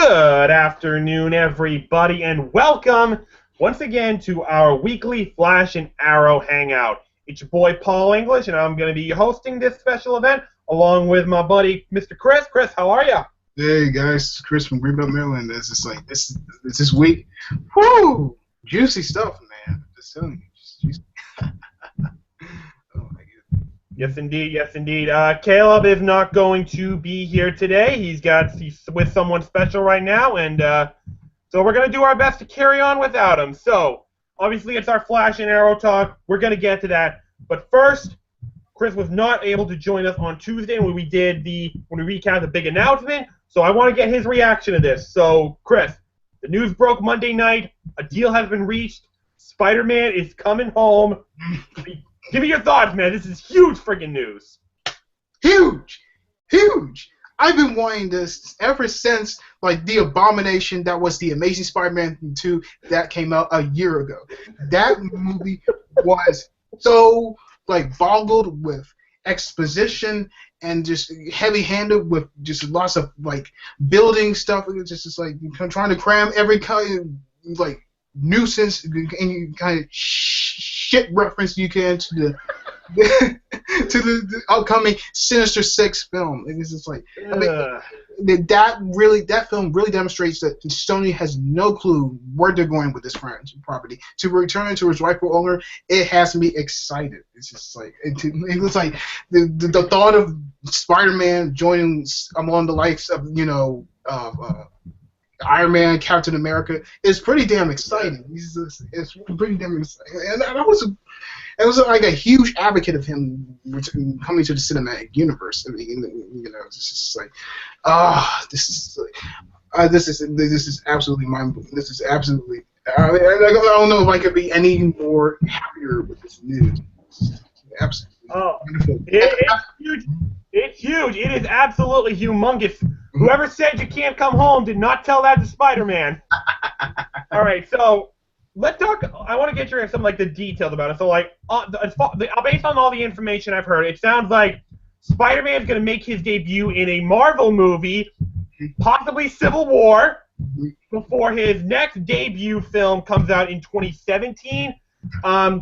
Good afternoon, everybody, and welcome once again to our weekly Flash and Arrow Hangout. It's your boy Paul English, and I'm going to be hosting this special event along with my buddy Mr. Chris. Chris, how are you? Hey guys, Chris from Greenbelt, Maryland. It's just like this week. Whoo! Juicy stuff, man. Just telling you. Oh my God. Yes, indeed. Yes, indeed. Caleb is not going to be here today. He's with someone special right now, and so we're going to do our best to carry on without him. So, obviously, it's our Flash and Arrow talk. We're going to get to that. But first, Chris was not able to join us on Tuesday when we recapped the big announcement. So I want to get his reaction to this. So, Chris, the news broke Monday night. A deal has been reached. Spider-Man is coming home. Give me your thoughts, man. This is huge freaking news. Huge! Huge! I've been wanting this ever since, like, the Abomination that was the Amazing Spider-Man 2 that came out a year ago. That movie was so, like, boggled with exposition and just heavy-handed with just lots of, like, building stuff. It's just like trying to cram every kind of, like, nuisance and kind of shit reference you can to the the upcoming Sinister Six film. And it's just like, I mean, that film really demonstrates that Sony has no clue where they're going with this property. To return it to its rightful owner, it has me excited. It's just like it looks like the thought of Spider-Man joining among the likes of Iron Man, Captain America is pretty damn exciting. It's pretty damn exciting, and I was like a huge advocate of him coming to the cinematic universe. I mean, it's just like, this is absolutely mind-blowing. This is absolutely. I don't know if I could be any more happier with this news. Absolutely. Oh, it's huge. It's huge. It is absolutely humongous. Whoever said you can't come home did not tell that to Spider-Man. All right, so let's talk. I want to get your some like the details about it. So like, based on all the information I've heard, it sounds like Spider-Man is going to make his debut in a Marvel movie, possibly Civil War, before his next debut film comes out in 2017,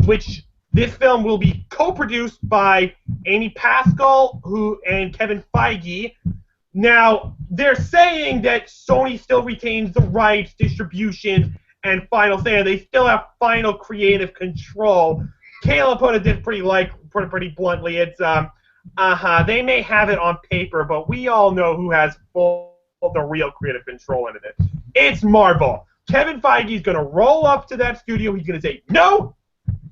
which. This film will be co-produced by Amy Pascal and Kevin Feige. Now, they're saying that Sony still retains the rights, distribution, and final say. They still have final creative control. Caleb put it pretty bluntly. It's they may have it on paper, but we all know who has the real creative control in it. It's Marvel. Kevin Feige is going to roll up to that studio. He's going to say, no!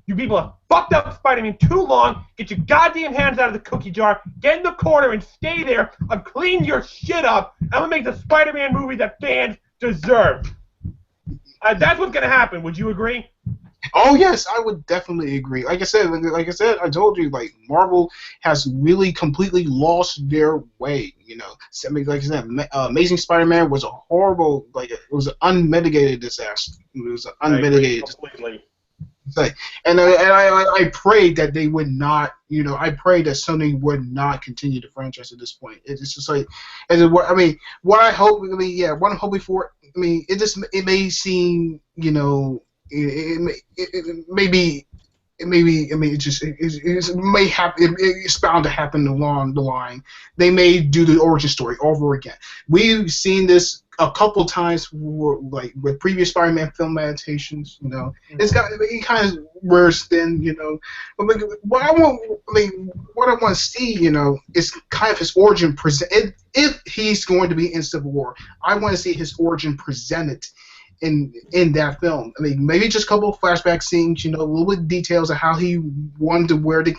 You people have fucked up Spider-Man too long. Get your goddamn hands out of the cookie jar. Get in the corner and stay there. I've cleaned your shit up. I'm going to make the Spider-Man movie that fans deserve. That's what's going to happen. Would you agree? Oh, yes, I would definitely agree. Like I said, I told you, like, Marvel has really completely lost their way, So, I mean, like I said, Amazing Spider-Man was a horrible, it was an unmitigated disaster. It was an unmitigated disaster. And I prayed that they would not, I prayed that Sony would not continue the franchise at this point. It's just like, what I'm hoping for. I mean, it may seem, it's bound to happen along the line. They may do the origin story over again. We've seen this a couple times, like with previous Spider-Man film adaptations. It's kind of worse than But what I want to see, is kind of his origin present. If he's going to be in Civil War, I want to see his origin presented in that film. I mean, maybe just a couple of flashback scenes, a little bit of details of how he wanted to wear the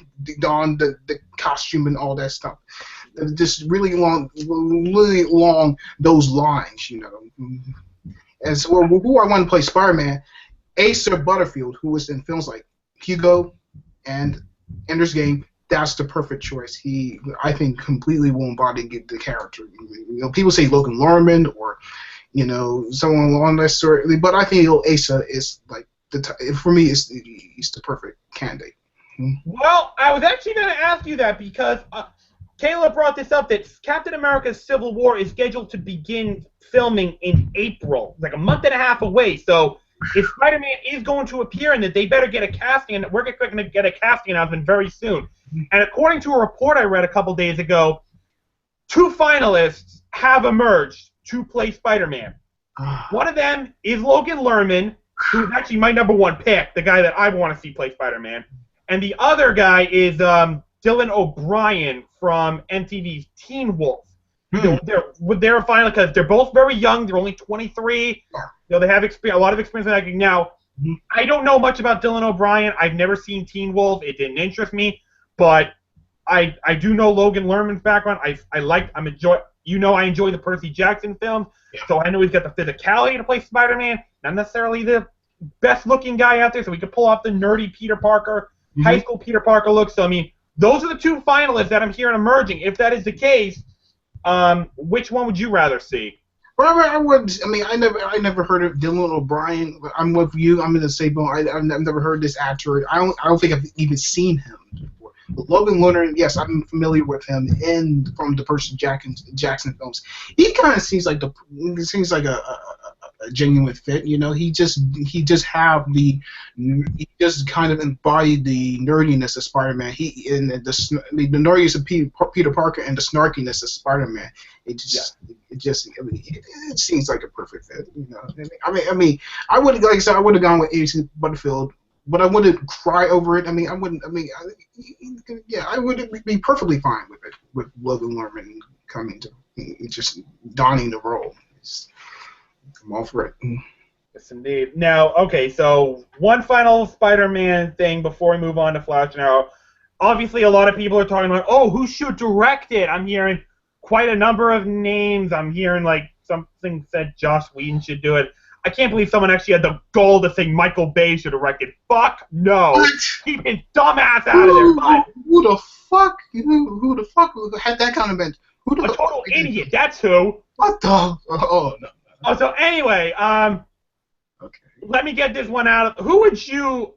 costume and all that stuff. Just really long those lines, As for who I want to play Spider-Man, Asa Butterfield, who was in films like Hugo and Ender's Game, that's the perfect choice. He, I think, completely will embody the character. People say Logan Lerman or someone along that sort, but I think Asa is like for me, he's the perfect candidate. Well, I was actually going to ask you that because Kayla brought this up that Captain America's Civil War is scheduled to begin filming in April, like a month and a half away. So if Spider-Man is going to appear in it, they better get a casting, and we're going to get a casting announcement very soon. And according to a report I read a couple days ago, 2 finalists have emerged to play Spider-Man. One of them is Logan Lerman, who's actually my #1 pick, the guy that I want to see play Spider-Man. And the other guy is Dylan O'Brien from MTV's Teen Wolf. They're finally, because they're both very young. They're only 23. They have a lot of experience in acting. Now, I don't know much about Dylan O'Brien. I've never seen Teen Wolf. It didn't interest me. But I do know Logan Lerman's background. I enjoy the Percy Jackson films. Yeah. So I know he's got the physicality to play Spider-Man. Not necessarily the best-looking guy out there, so we could pull off the nerdy Peter Parker, high school Peter Parker look. So, I mean, those are the 2 finalists that I'm hearing emerging. If that is the case, which one would you rather see? Well, I never heard of Dylan O'Brien. I'm with you. I'm in the same boat. I've never heard this actor. I don't think I've even seen him before. But Logan Lerman, yes, I'm familiar with him from the Percy Jackson films. He kind of seems like a genuine fit. You know, he just kind of embodied the nerdiness of Spider-Man. The nerdiness of Peter Parker and the snarkiness of Spider-Man. It seems like a perfect fit. You know, I mean, I would, like I said, I would have gone with Ace Butterfield, but I wouldn't cry over it. I would be perfectly fine with it, with Logan Lerman coming to just donning the role. I'm all for it. Yes, indeed. Now, okay, so one final Spider-Man thing before we move on to Flash and Arrow. Obviously, a lot of people are talking about, who should direct it? I'm hearing quite a number of names. I'm hearing, like, something said Joss Whedon should do it. I can't believe someone actually had the goal to say Michael Bay should direct it. Fuck no. What? Keep his dumb ass out of there. But who the fuck had that kind of event? A total idiot. That's who. What the? Oh, no. Oh, so anyway, okay. Let me get this one out of. Who would you?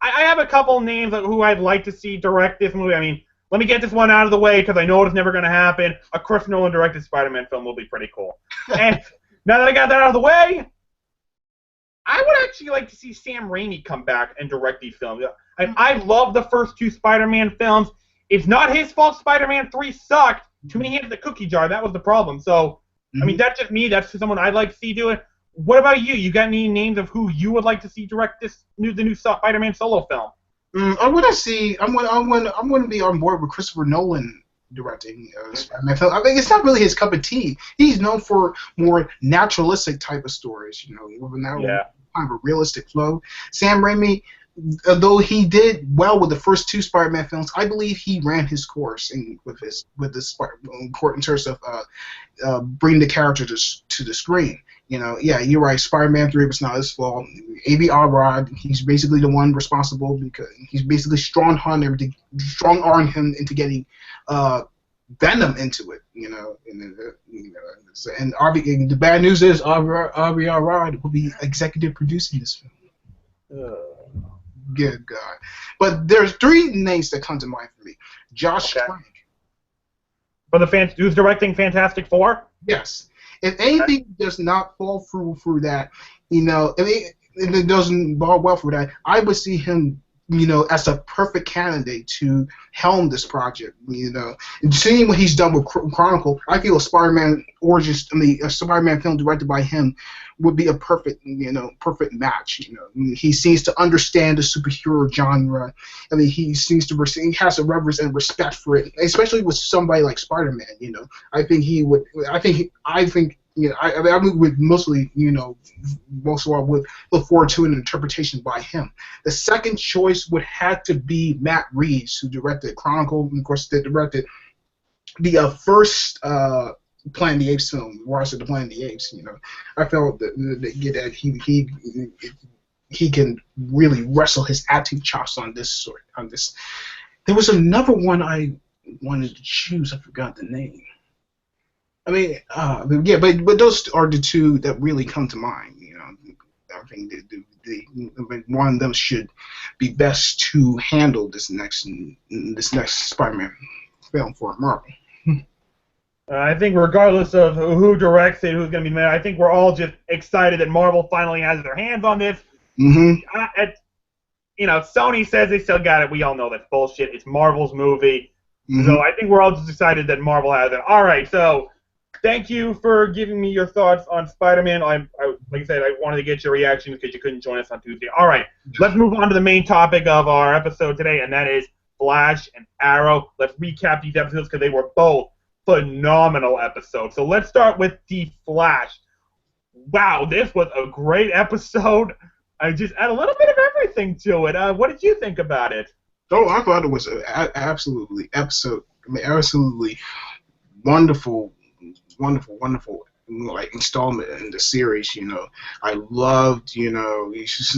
I have a couple names of who I'd like to see direct this movie. I mean, let me get this one out of the way because I know it's never going to happen. A Chris Nolan directed Spider-Man film will be pretty cool. And now that I got that out of the way, I would actually like to see Sam Raimi come back and direct these films. I love the first 2 Spider-Man films. It's not his fault Spider-Man 3 sucked. Too many hands in the cookie jar. That was the problem. So. I mean, that's just me. That's someone I'd like to see do it. What about you? You got any names of who you would like to see direct the new Spider-Man solo film? I want to see. I'm going to be on board with Christopher Nolan directing Spider-Man film. I mean, it's not really his cup of tea. He's known for more naturalistic type of stories. You know, with kind of a realistic flow. Sam Raimi, though he did well with the first 2 Spider-Man films, I believe he ran his course with this court in terms of bringing the character to the screen. You know, yeah, you're right. Spider-Man 3 was not his fault. A.B. Arad, he's basically the one responsible because he's basically strong-armed him into getting Venom into it. You know, and the bad news is A.B. Arad will be executive producing this film. Good God. But there's 3 names that come to mind for me. Josh Trank. For who's directing Fantastic Four? Yes. If anything does not fall through that, you know, if it doesn't ball well for that, I would see him, you know, as a perfect candidate to helm this project. You know, and seeing what he's done with Chronicle, I feel a Spider-Man film directed by him would be a perfect match. You know, he seems to understand the superhero genre. I mean, he has a reverence and respect for it, especially with somebody like Spider-Man. You know, I think he would. You know, I would mostly, you know, most of all would look forward to an interpretation by him. The second choice would have to be Matt Reeves, who directed Chronicle, and of course directed the first Planet of the Apes film, Rise of the Planet of the Apes. You know, I felt that he can really wrestle his acting chops on this. There was another one I wanted to choose. I forgot the name. I mean, yeah, but those are the 2 that really come to mind. You know, I think one of them should be best to handle this next Spider-Man film for Marvel. I think regardless of who directs it, who's going to be made, I think we're all just excited that Marvel finally has their hands on this. Mm-hmm. Sony says they still got it. We all know that's bullshit. It's Marvel's movie. Mm-hmm. So I think we're all just excited that Marvel has it. All right, so thank you for giving me your thoughts on Spider-Man. Like I said, I wanted to get your reaction because you couldn't join us on Tuesday. All right, let's move on to the main topic of our episode today, and that is Flash and Arrow. Let's recap these episodes because they were both phenomenal episodes. So let's start with The Flash. Wow, this was a great episode. I just add a little bit of everything to it. What did you think about it? Oh, I thought it was absolutely wonderful, like installment in the series. I loved. I just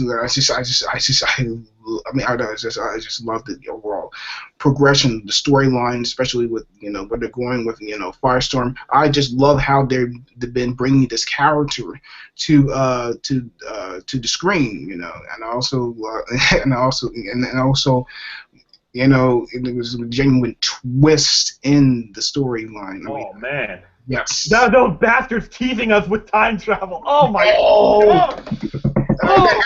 loved the overall progression, the storyline, especially with where they're going with Firestorm. I just love how they've been bringing this character to the screen. And also it was a genuine twist in the storyline. Man. Yes. Those bastards teasing us with time travel. Oh my god. Oh.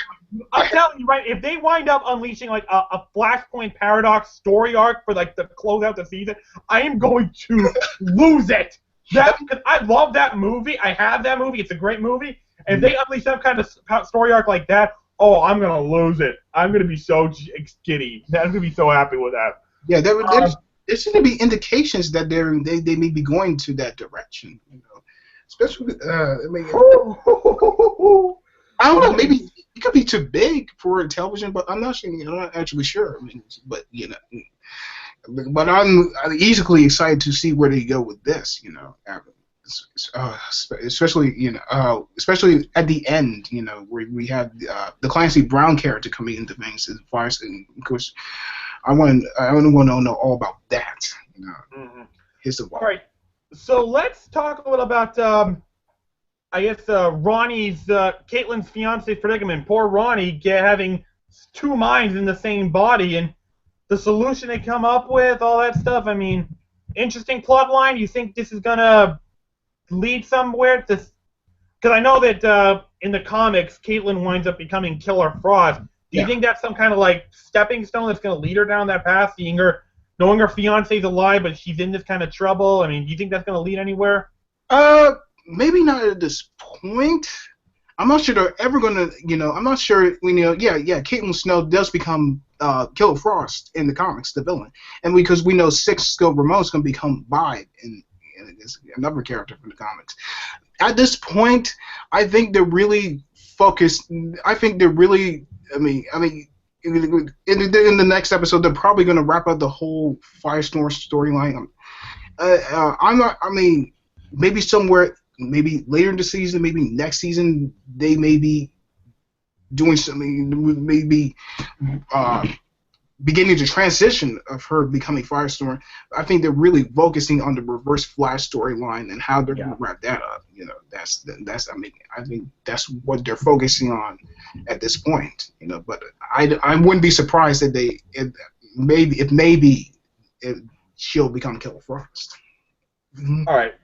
I'm telling you, right? If they wind up unleashing like a Flashpoint Paradox story arc for like to close out the season, I am going to lose it. Because I love that movie. I have that movie. It's a great movie. And if they unleash some kind of story arc like that, I'm gonna lose it. I'm gonna be so giddy. I'm gonna be so happy with that. Yeah, there seem to be indications that they may be going to that direction. Especially, I don't know. Maybe it could be too big for television, but I'm not actually sure. But I'm easily excited to see where they go with this. Especially at the end, where we have the Clancy Brown character coming into things as far as, and of course, I want to know all about that. All right, so let's talk a little about Ronnie's Caitlin's fiance's predicament. Poor Ronnie having two minds in the same body, and the solution they come up with, all that stuff. I mean, interesting plot line. You think this is gonna lead somewhere? Because I know that in the comics, Caitlin winds up becoming Killer Frost. Do you think that's some kind of like stepping stone that's going to lead her down that path, knowing her fiance's alive, but she's in this kind of trouble? I mean, do you think that's going to lead anywhere? Maybe not at this point. I'm not sure they're ever going to, I'm not sure, Caitlin Snow does become Killer Frost in the comics, the villain. And because we know Cisco Ramon's going to become Vibe in another character from the comics. At this point, I think they're really focused. I think they're really. I mean, in the next episode, they're probably going to wrap up the whole Firestorm storyline. I'm not. I mean, maybe somewhere, maybe later in the season, maybe next season, they may be doing something. Maybe. Beginning the transition of her becoming Firestorm. I think they're really focusing on the Reverse Flash storyline and how they're going to wrap that up. That's. I mean, I think that's what they're focusing on at this point. But I wouldn't be surprised that maybe she'll become Killer Frost. Mm-hmm. All right,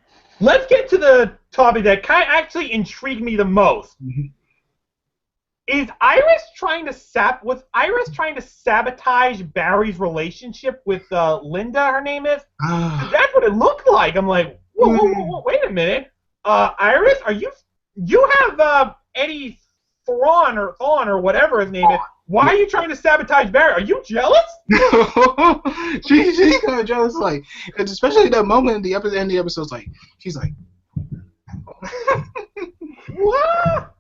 let's get to the topic that kind of actually intrigued me the most. Mm-hmm. Was Iris trying to sabotage Barry's relationship with Linda, her name is? That's what it looked like. I'm like, whoa, wait a minute. Iris, you have Eddie Thrawn or whatever his name is. Why are you trying to sabotage Barry? Are you jealous? She's kind of jealous, like, especially that moment in the episode, like, she's like, what?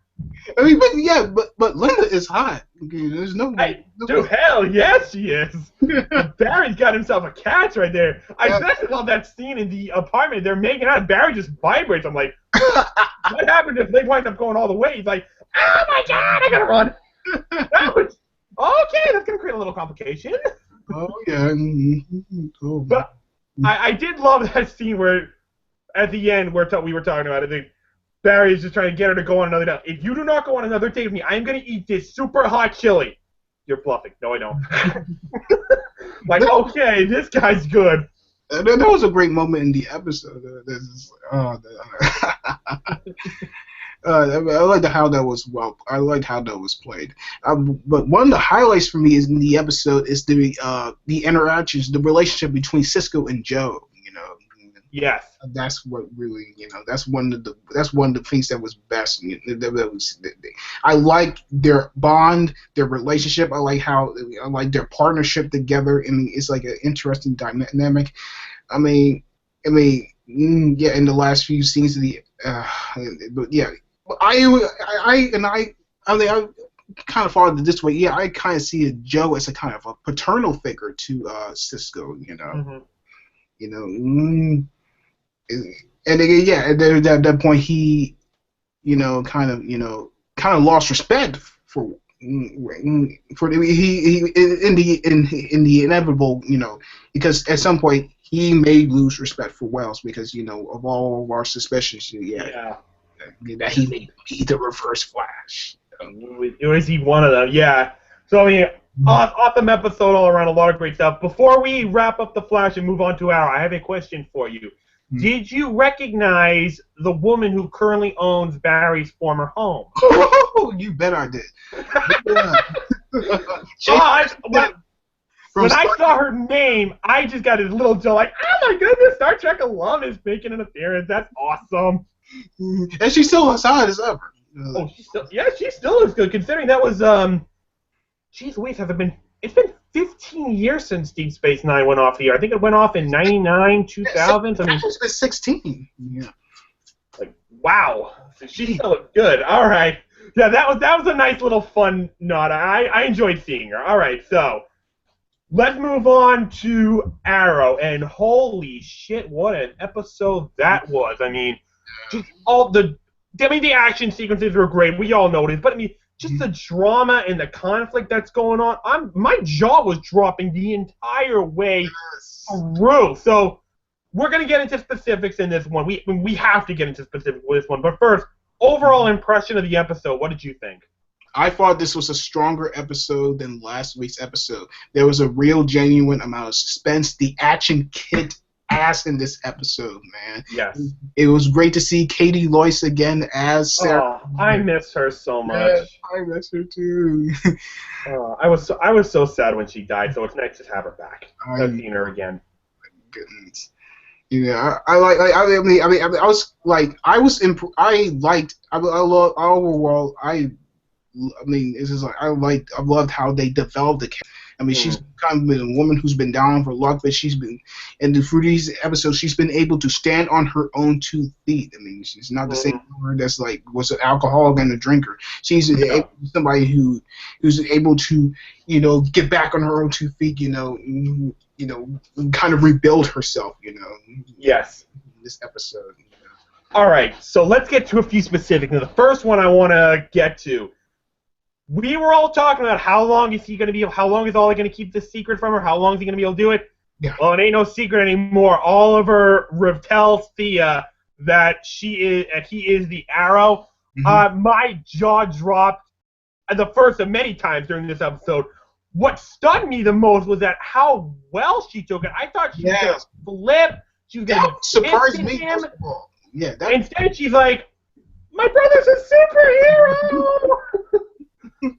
I mean, but Linda is hot. There's no. Dude, hell yes, she is. Barry's got himself a catch right there. I especially love that scene in the apartment. They're making out. Barry just vibrates. I'm like, what happened if they wind up going all the way? He's like, oh my god, I gotta run. Okay, that's gonna create a little complication. Oh yeah. Oh. But I did love that scene where, at the end, we were talking about it. Barry is just trying to get her to go on another date. If you do not go on another date with me, I'm going to eat this super hot chili. You're bluffing. No, I don't. Like, okay, this guy's good. That was a great moment in the episode. I liked how that was I liked how that was played. But one of the highlights for me is in the episode is the interactions, the relationship between Cisco and Joe. Yes. That's what really, that's one of the things that was best. I like their bond, their relationship. I like their partnership together. I mean, it's like an interesting dynamic. I mean, yeah. In the last few scenes of but yeah, I kind of followed it this way. Yeah, I kind of see Joe as a kind of a paternal figure to Cisco. Mm-hmm. And again, yeah, at that point he, kind of lost respect for he in the inevitable, because at some point he may lose respect for Wells because of all of our suspicions, that he may be the Reverse Flash. Was he one of them? Yeah. So I mean, awesome episode all around. A lot of great stuff. Before we wrap up the Flash and move on to Arrow, I have a question for you. Did you recognize the woman who currently owns Barry's former home? Oh, you bet I did. When I saw her name, I just got a little joy, like, oh my goodness, Star Trek alum is making an appearance. That's awesome. And she's still as hot as ever. Oh, she still looks good, considering that was, geez Louise, it's been 15 years since Deep Space Nine went off the air. I think it went off in 99, 2000. I mean, it's been 16. Yeah. Like, wow. So she still looks good. All right. Yeah, that was a nice little fun nod. I enjoyed seeing her. All right, so let's move on to Arrow. And holy shit, what an episode that was. I mean, just the action sequences were great. We all noticed, but I mean, just the drama and the conflict that's going on, my jaw was dropping the entire way through. So we're going to get into specifics in this one. We have to get into specifics with this one. But first, overall impression of the episode, what did you think? I thought this was a stronger episode than last week's episode. There was a real, genuine amount of suspense. The action kicked ass in this episode, man. Yes. It was great to see Katie Loyce again as Sarah. Oh, I miss her so much. Yeah, I miss her too. I was so sad when she died, so it's nice to have her back. I've seen her again. Goodness. I loved how they developed the character. I mean, she's kind of been a woman who's been down for luck, but through these episodes, she's been able to stand on her own 2 feet. I mean, she's not the same woman that's was an alcoholic and a drinker. She's somebody who's able to, get back on her own 2 feet, kind of rebuild herself, Yes. In this episode. All right, so let's get to a few specifics. Now, the first one I want to get to. We were all talking about how long is Ollie going to keep this secret from her? How long is he going to be able to do it? Yeah. Well, it ain't no secret anymore. Oliver tells Thea that he is the Arrow. Mm-hmm. My jaw dropped the first of many times during this episode. What stunned me the most was that how well she took it. I thought she was going to flip. She was going to surprise me. Him. Yeah. Instead, she's like, "My brother's a superhero."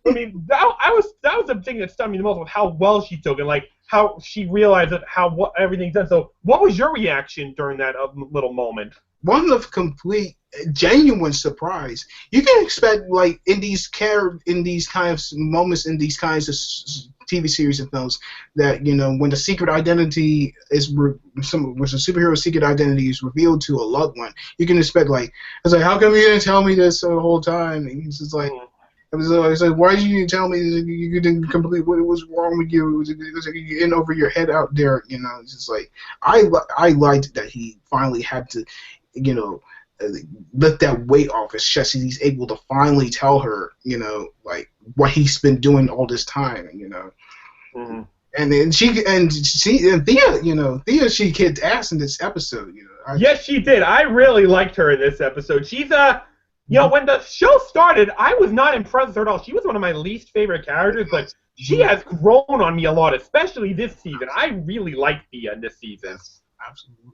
I mean, that was the thing that stunned me the most, with how well she took it, like how she realized that what everything's done. So, what was your reaction during that little moment? One of complete, genuine surprise. You can expect, like, in these kinds of moments, in these kinds of TV series and films, that when the secret identity when a superhero's secret identity is revealed to a loved one, you can expect, like, it's like, how come you didn't tell me this the whole time? And it's just like. I was like, why did you tell me you didn't complete what was wrong with you? It was like you're in over your head out there, It's just like I liked that he finally had to, lift that weight off his chest. He's able to finally tell her, like what he's been doing all this time, Mm-hmm. And then Thea, she kicked ass in this episode, Yes, she did. I really liked her in this episode. She's when the show started, I was not impressed with her at all. She was one of my least favorite characters, but she has grown on me a lot, especially this season. I really like Thea in this season. absolutely.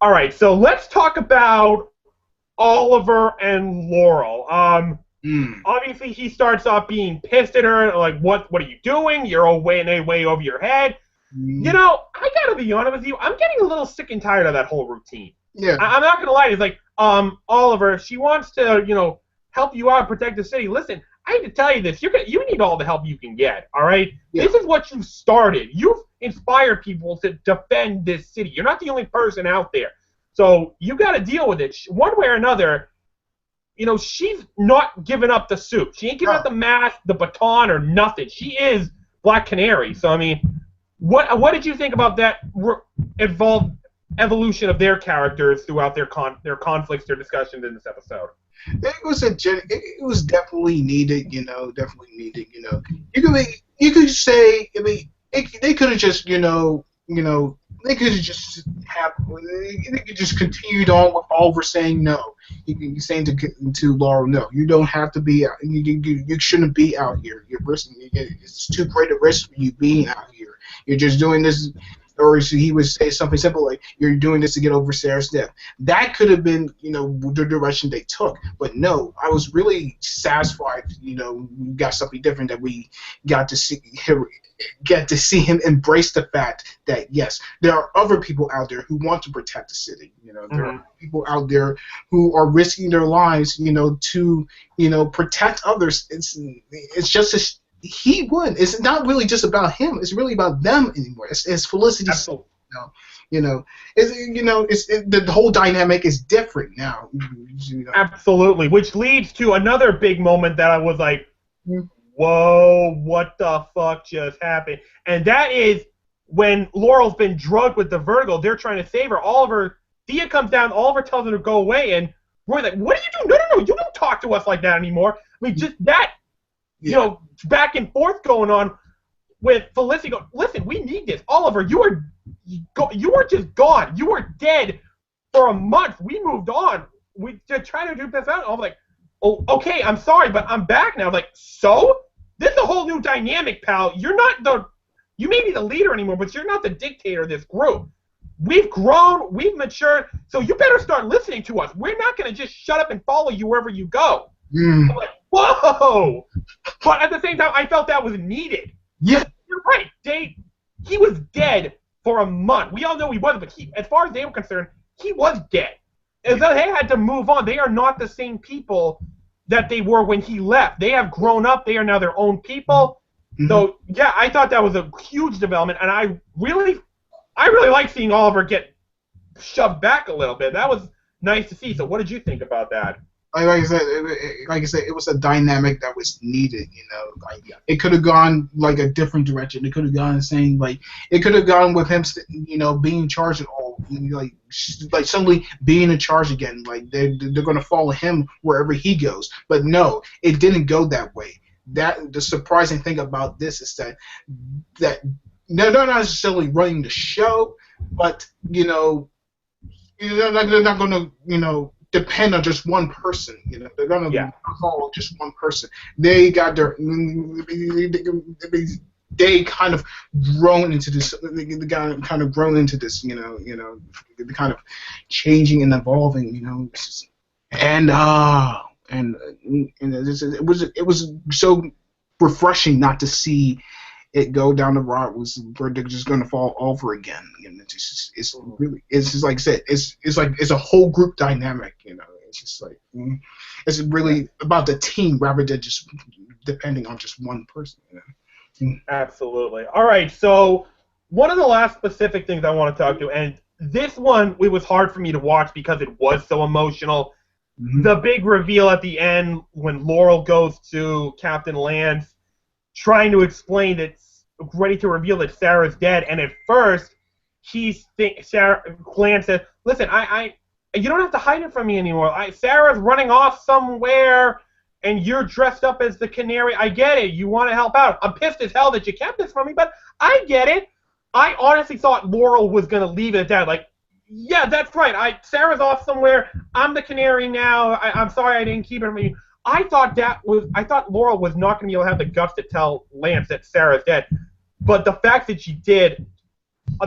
All right, so let's talk about Oliver and Laurel. Obviously he starts off being pissed at her, like, what are you doing? You're way over your head. You know, I gotta be honest with you, I'm getting a little sick and tired of that whole routine. Yeah. I'm not gonna lie, it's like, Oliver, she wants to, help you out and protect the city. Listen, I hate to tell you this, you need all the help you can get, all right? Yeah. This is what you've started. You've inspired people to defend this city. You're not the only person out there. So you got to deal with it. One way or another, she's not giving up the suit. She ain't giving up the mask, the baton, or nothing. She is Black Canary. So, I mean, what did you think about that evolution of their characters throughout their conflicts, their discussions in this episode? It was definitely needed, definitely needed, You could say, they could have just, they could have just they could just continued on with Oliver saying no. He's saying to Laurel, no, you don't have to be out. You shouldn't be out here. You're risking. It's too great a risk for you being out here. You're just doing this. Or he would say something simple like, you're doing this to get over Sarah's death. That could have been, the direction they took. But no, I was really satisfied, we got something different, that we got to see him embrace the fact that, yes, there are other people out there who want to protect the city. There are people out there who are risking their lives, to, protect others. It's just he won. It's not really just about him. It's really about them anymore. It's Felicity. Absolutely. The whole dynamic is different now. Absolutely, which leads to another big moment that I was like, whoa, what the fuck just happened? And that is when Laurel's been drugged with the vertigo. They're trying to save her. Thea comes down. Oliver tells her to go away, and Roy's like, what are you doing? No, you don't talk to us like that anymore. I mean, just that. Back and forth going on with Felicity. Going, listen, we need this. Oliver, you are just gone. You were dead for a month. We moved on. They're trying to do this out. I'm like, oh, okay, I'm sorry, but I'm back now. I'm like, so? This is a whole new dynamic, pal. You may be the leader anymore, but you're not the dictator of this group. We've grown. We've matured. So you better start listening to us. We're not going to just shut up and follow you wherever you go. I'm like, whoa! But at the same time, I felt that was needed. Yeah. You're right. He was dead for a month. We all know he wasn't, but as far as they were concerned, he was dead. And so they had to move on. They are not the same people that they were when he left. They have grown up. They are now their own people. So, yeah, I thought that was a huge development, and I really like seeing Oliver get shoved back a little bit. That was nice to see. So what did you think about that? Like I said, it was a dynamic that was needed. It could have gone like a different direction. It could have gone saying it could have gone with him, being in charge at all, like suddenly being in charge again. Like they're gonna follow him wherever he goes. But no, it didn't go that way. The surprising thing about this is that they're not necessarily running the show, but they're not gonna depend on just one person. They're gonna follow just one person. They got they kind of grown into this. They kind of grown into this. The kind of changing and evolving. And it was so refreshing not to see it go down the road where they're just going to fall over again. It's just like I said, it's a whole group dynamic. It's just like it's really about the team rather than just depending on just one person. Absolutely. All right, so one of the last specific things I want to talk to, and this one it was hard for me to watch because it was so emotional. The big reveal at the end when Laurel goes to Captain Lance, trying to explain that, ready to reveal that Sarah's dead, and at first Lance says, "Listen, you don't have to hide it from me anymore. Sarah's running off somewhere, and you're dressed up as the Canary. I get it. You want to help out. I'm pissed as hell that you kept this from me, but I get it." I honestly thought Laurel was gonna leave it at that, like, yeah, that's right. Sarah's off somewhere. I'm the Canary now. I'm sorry I didn't keep it from you. I thought Laurel was not going to be able to have the guts to tell Lance that Sarah's dead. But the fact that she did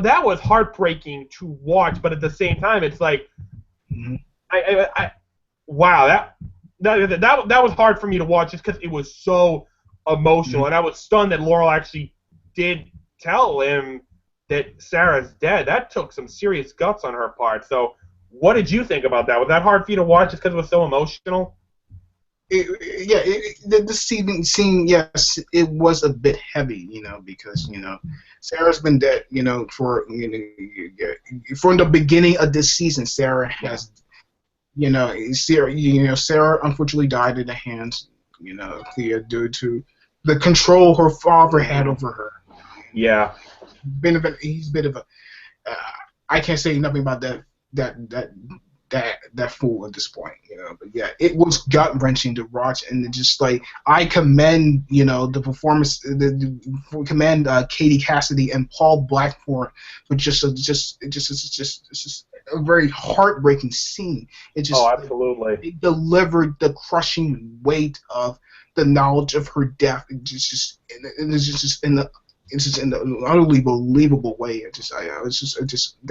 that was heartbreaking to watch, but at the same time, it's like, wow, that was hard for me to watch just because it was so emotional, and I was stunned that Laurel actually did tell him that Sarah's dead. That took some serious guts on her part. So, what did you think about that? Was that hard for you to watch just because it was so emotional? The scene, yes, it was a bit heavy, because Sarah's been dead, from the beginning of this season. Sarah has, Sarah unfortunately died in the hands, Clea, due to the control her father had over her. Yeah, he's a bit of a. I can't say nothing about that fool at this point, But yeah, it was gut wrenching to watch, and just like I commend, the performance, commend Katie Cassidy and Paul Blackthorne for just a very heartbreaking scene. It just absolutely. It delivered the crushing weight of the knowledge of her death. It's just in the an utterly believable way.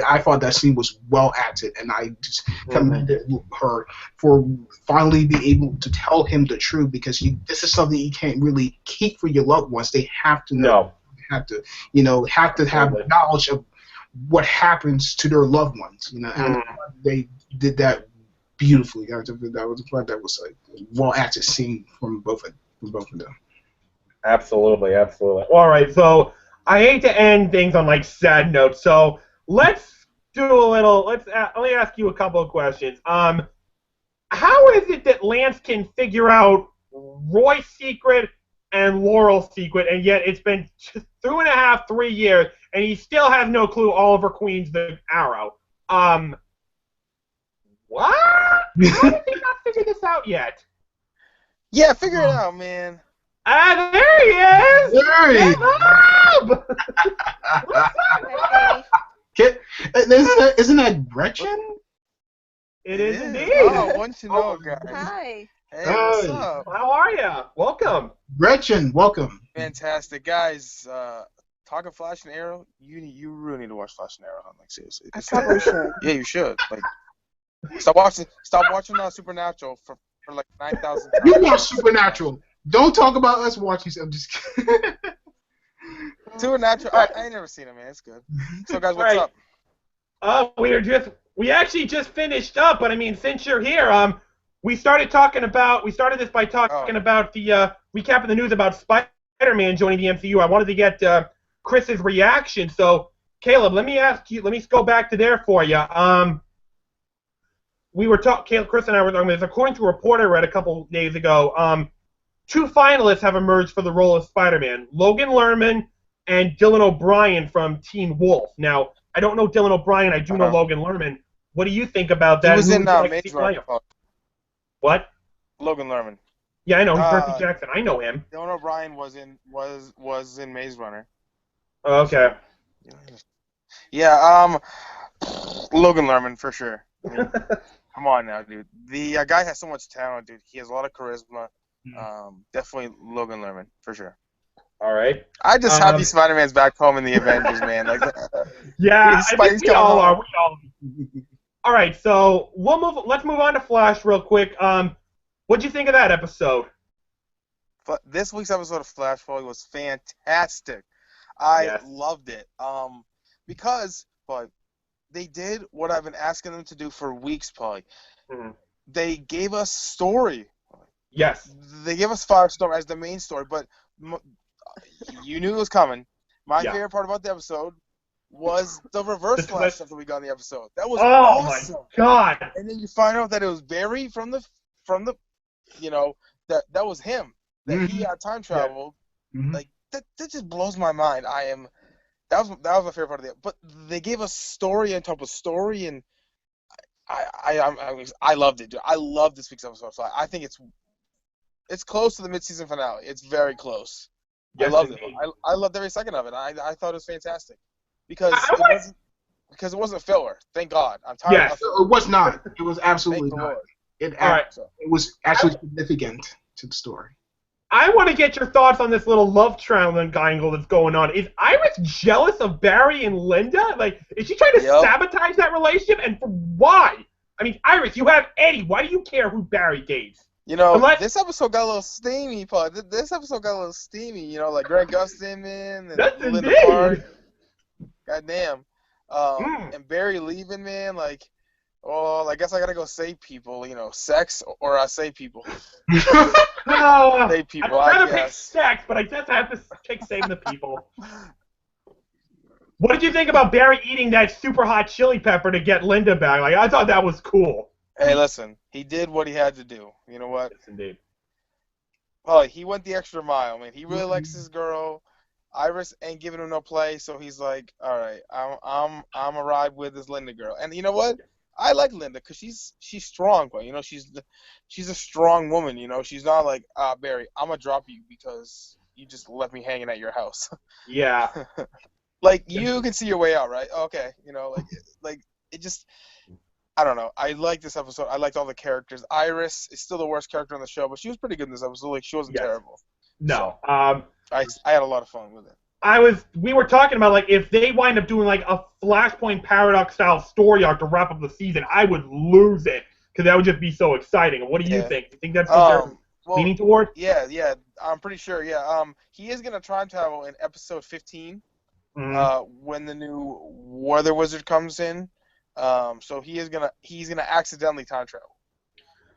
I thought that scene was well acted, and I just commended her for finally being able to tell him the truth, because this is something you can't really keep for your loved ones. They have to know. Have to have knowledge of what happens to their loved ones. And they did that beautifully. That was a well acted scene from both of them. Absolutely. All right, so I hate to end things on sad notes, so let's do a little. Let me ask you a couple of questions. How is it that Lance can figure out Roy's secret and Laurel's secret, and yet it's been 2.5, 3 years, and he still has no clue Oliver Queen's the Arrow? What? How did he not figure this out yet? Yeah, figure it out, man. There he is! Hey! Bob! What's up, Isn't that Gretchen? It is indeed. Oh, once you know, guys. Hi. Hey, what's up? How are you? Welcome. Gretchen, welcome. Fantastic, guys. Talking Flash and Arrow, you really need to watch Flash and Arrow. Seriously. I probably should. Yeah, you should. Stop watching Supernatural for 9,000 times. You watch Supernatural. Don't talk about us watching. I'm just kidding. Supernatural. I ain't never seen it, man. It's good. So, guys, what's up? We actually just finished up, but I mean, since you're here, we started this by talking about the recap of the news about Spider-Man joining the MCU. I wanted to get Chris's reaction. So, Caleb, let me go back to there for you. Chris and I were talking about this. According to a report I read a couple days ago, 2 finalists have emerged for the role of Spider-Man: Logan Lerman and Dylan O'Brien from Teen Wolf. Now, I don't know Dylan O'Brien. I do know Logan Lerman. What do you think about that? He was in Maze Runner. What? Logan Lerman. Yeah, I know. He's Percy Jackson. I know him. Dylan O'Brien was in Maze Runner. Okay. Yeah. Logan Lerman for sure. I mean, come on now, dude. The guy has so much talent, dude. He has a lot of charisma. Definitely Logan Lerman for sure. All right. I just happy Spider-Man's back home in the Avengers, man. Yeah, we all are. All right, so let's move on to Flash real quick. What'd you think of that episode? This week's episode of Flash was fantastic. I loved it. Because they did what I've been asking them to do for weeks, Paulie. Mm-hmm. They gave us story. Yes. They gave us Firestorm as the main story, but you knew it was coming. My favorite part about the episode was the reverse Flash stuff that we got in the episode. That was awesome. Oh my god! And then you find out that it was Barry from the that was him. That he had time traveled. Yeah. Mm-hmm. That just blows my mind. That was my favorite part of it. But they gave us story on top of story, and I loved it, dude. I love this week's episode. I think it's close to the mid-season finale. It's very close. Yes, I loved it. I loved every second of it. I thought it was fantastic because it wasn't filler. Thank God. I'm tired. Yes, it was not. It was absolutely not. It was actually significant to the story. I want to get your thoughts on this little love triangle that's going on. Is Iris jealous of Barry and Linda? Like, is she trying to sabotage that relationship? And for why? I mean, Iris, you have Eddie. Why do you care who Barry dates? You know, this episode got a little steamy, Paul. This episode got a little steamy. You know, like Greg Gustin and Linda Park. Goddamn. And Barry leaving, man. Like, well, I guess I gotta go save people. You know, sex or I save people. Save people. I'd rather pick sex, but I guess I have to pick saving the people. What did you think about Barry eating that super hot chili pepper to get Linda back? Like, I thought that was cool. Hey, listen, he did what he had to do. You know what? Yes, indeed. Oh, he went the extra mile, man. He really likes his girl. Iris ain't giving him no play, so he's like, all right, I'm a ride with this Linda girl. And you know what? I like Linda because she's strong, but you know she's a strong woman. You know she's not like Barry. I'm gonna drop you because you just left me hanging at your house. Yeah. Like you can see your way out, right? Okay, you know, like it just. I don't know. I like this episode. I liked all the characters. Iris is still the worst character on the show, but she was pretty good in this episode. Like she wasn't terrible. No. So, I had a lot of fun with it. We were talking about like if they wind up doing like a Flashpoint Paradox style story arc to wrap up the season, I would lose it because that would just be so exciting. What do you think? You think that's what they're leaning toward? Yeah. I'm pretty sure. Yeah. He is gonna time travel in episode 15. When the new Weather Wizard comes in. So he's gonna accidentally time travel.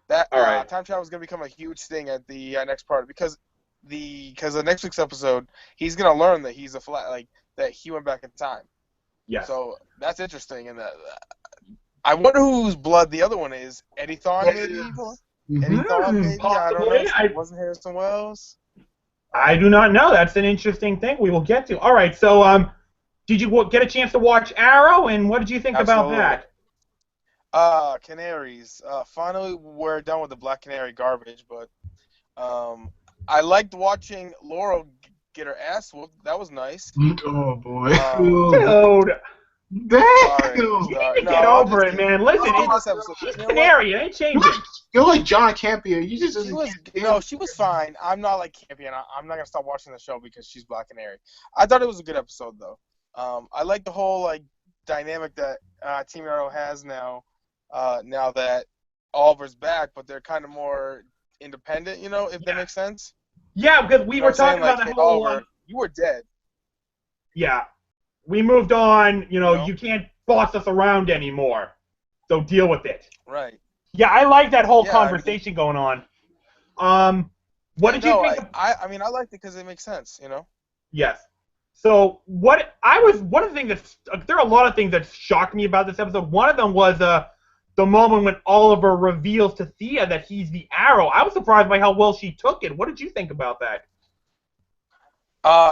That time travel is gonna become a huge thing at the next part because the next week's episode he's gonna learn that he's that he went back in time. Yeah. So that's interesting, and I wonder whose blood the other one is. Eddie Thawne, maybe. Eddie Thawne, maybe. Possibly. I don't know. It wasn't Harrison Wells. I do not know. That's an interesting thing we will get to. All right. So did you get a chance to watch Arrow, and what did you think about that? Canaries. Finally, we're done with the Black Canary garbage, but I liked watching Laurel get her ass whooped. That was nice. Oh, boy. Dude. Sorry. You need to get over it, man. Listen, she's Canary. It ain't changing. You're like John Campea. She was fine. I'm not like Campea. I'm not going to stop watching the show because she's Black Canary. I thought it was a good episode, though. I like the whole dynamic that Team Arrow has now that Oliver's back, but they're kind of more independent, you know, if that makes sense. Yeah, because we were talking about the whole. Oliver, you were dead. Yeah, we moved on. You know, you can't boss us around anymore, so deal with it. Right. Yeah, I like that whole conversation going on. What did you think? I mean, I liked it because it makes sense, you know. Yes. So one of the things there are a lot of things that shocked me about this episode. One of them was the moment when Oliver reveals to Thea that he's the Arrow. I was surprised by how well she took it. What did you think about that?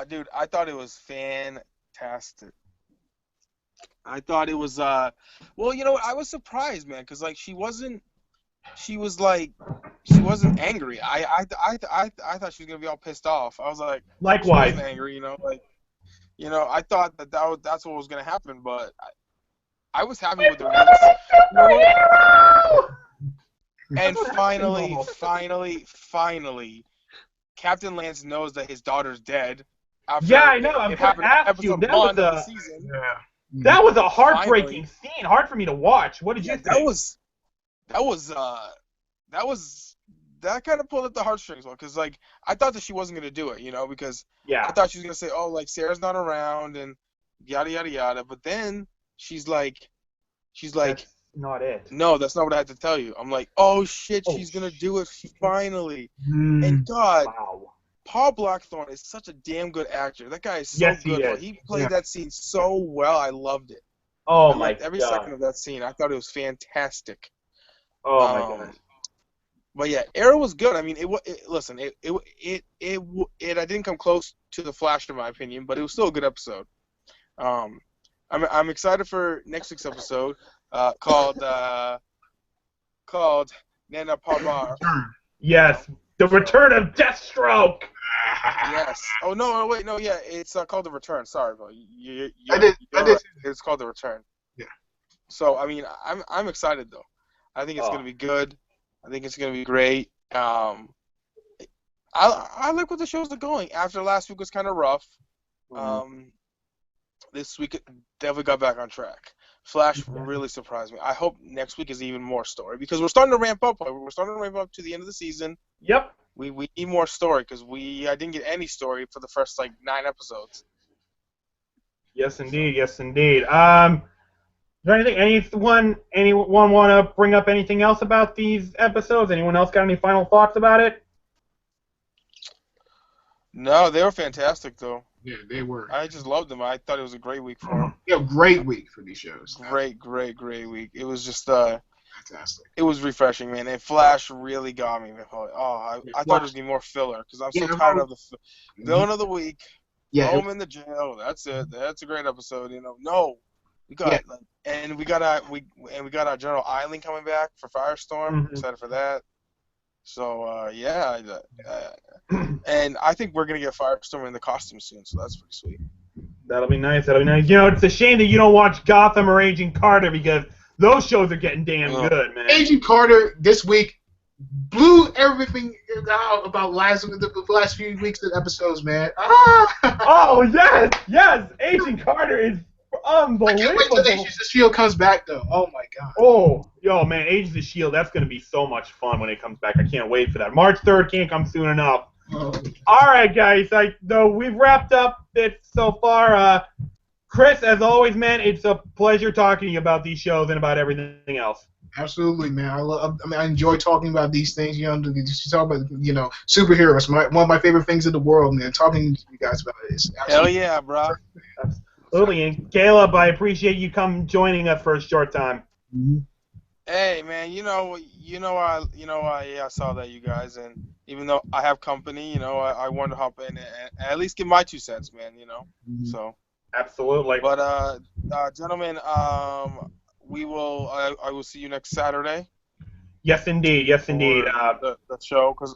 Dude, I thought it was fantastic. I thought it was well, you know, I was surprised, man, because she wasn't angry. I thought she was gonna be all pissed off. I was like, likewise, she wasn't angry, you know, I thought that's what was gonna happen, but I was happy with the release. And finally, Captain Lance knows that his daughter's dead. I know. I'm going to ask you. That was a heartbreaking scene. Hard for me to watch. What did you think? That kind of pulled at the heartstrings, because I thought that she wasn't gonna do it, you know, because I thought she was gonna say, oh, Sarah's not around and yada yada yada, but then she's like, that's not it. No, that's not what I had to tell you. I'm like, oh shit, she's gonna do it finally. And God, Paul Blackthorne is such a damn good actor. That guy is so good. He played that scene so well. I loved it. Oh my God. Every second of that scene, I thought it was fantastic. Oh my God. But yeah, Arrow was good. I mean, I didn't come close to The Flash in my opinion, but it was still a good episode. I'm excited for next week's episode called Nana Parbar. Yes, the return of Deathstroke. Yes. Oh no, wait, no, yeah, it's called The Return. Sorry, bro. I did. It's called The Return. Yeah. So I mean, I'm excited though. I think it's gonna be good. I think it's gonna be great. I I like what the shows are going. After last week was kind of rough. This week definitely got back on track. Flash really surprised me. I hope next week is even more story because we're starting to ramp up. We're starting to ramp up to the end of the season. Yep. We need more story because I didn't get any story for the first 9 episodes. Yes, indeed. Yes, indeed. Is there anyone want to bring up anything else about these episodes? Anyone else got any final thoughts about it? No, they were fantastic though. Yeah, they were. I just loved them. I thought it was a great week for them. Yeah, great week for these shows. Great week. It was just fantastic. It was refreshing, man. And Flash really got me. I thought it was gonna be more filler because I'm so tired of the villain of the week. Yeah, throw him in the jail. That's it. That's a great episode. No, we got and we got our General Eiling coming back for Firestorm. Excited for that. So and I think we're gonna get Firestorm in the costume soon. So that's pretty sweet. That'll be nice. It's a shame that you don't watch Gotham or Agent Carter because those shows are getting damn good, man. Agent Carter this week blew everything out about the last few weeks of episodes, man. Oh yes, Agent Carter is unbelievable. I can't wait till Agents of S.H.I.E.L.D. comes back though. Oh my god. Oh, man, Agents of S.H.I.E.L.D. That's gonna be so much fun when it comes back. I can't wait for that. March 3rd can't come soon enough. All right, guys. We've wrapped up it so far. Chris, as always, man, it's a pleasure talking to you about these shows and about everything else. Absolutely, man. I enjoy talking about these things. Just talk about superheroes. One of my favorite things in the world, man. Talking to you guys about it is hell yeah, bro. Absolutely. And Caleb, I appreciate you joining us for a short time. Mm-hmm. Hey, man. I saw that you guys, and even though I have company, I wanted to hop in and at least give my 2 cents, man. Mm-hmm. So. Absolutely. But gentlemen, I will see you next Saturday. Yes, indeed. Yes, indeed. The show, because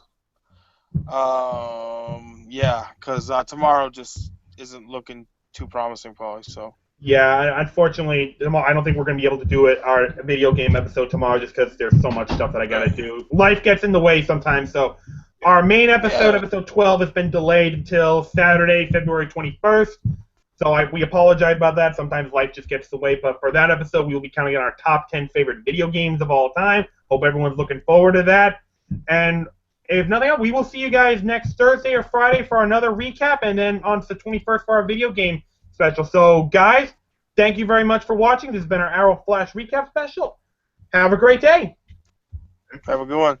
tomorrow just isn't looking too promising, probably. So. Yeah, unfortunately, I don't think we're going to be able to do our video game episode tomorrow just because there's so much stuff that I got to do. Life gets in the way sometimes, so our main episode, episode 12, has been delayed until Saturday, February 21st. So we apologize about that. Sometimes life just gets in the way. But for that episode, we will be counting on our top 10 favorite video games of all time. Hope everyone's looking forward to that. And if nothing else, we will see you guys next Thursday or Friday for another recap, and then on to the 21st for our video game special. So, guys, thank you very much for watching. This has been our Arrow Flash recap special. Have a great day. Have a good one.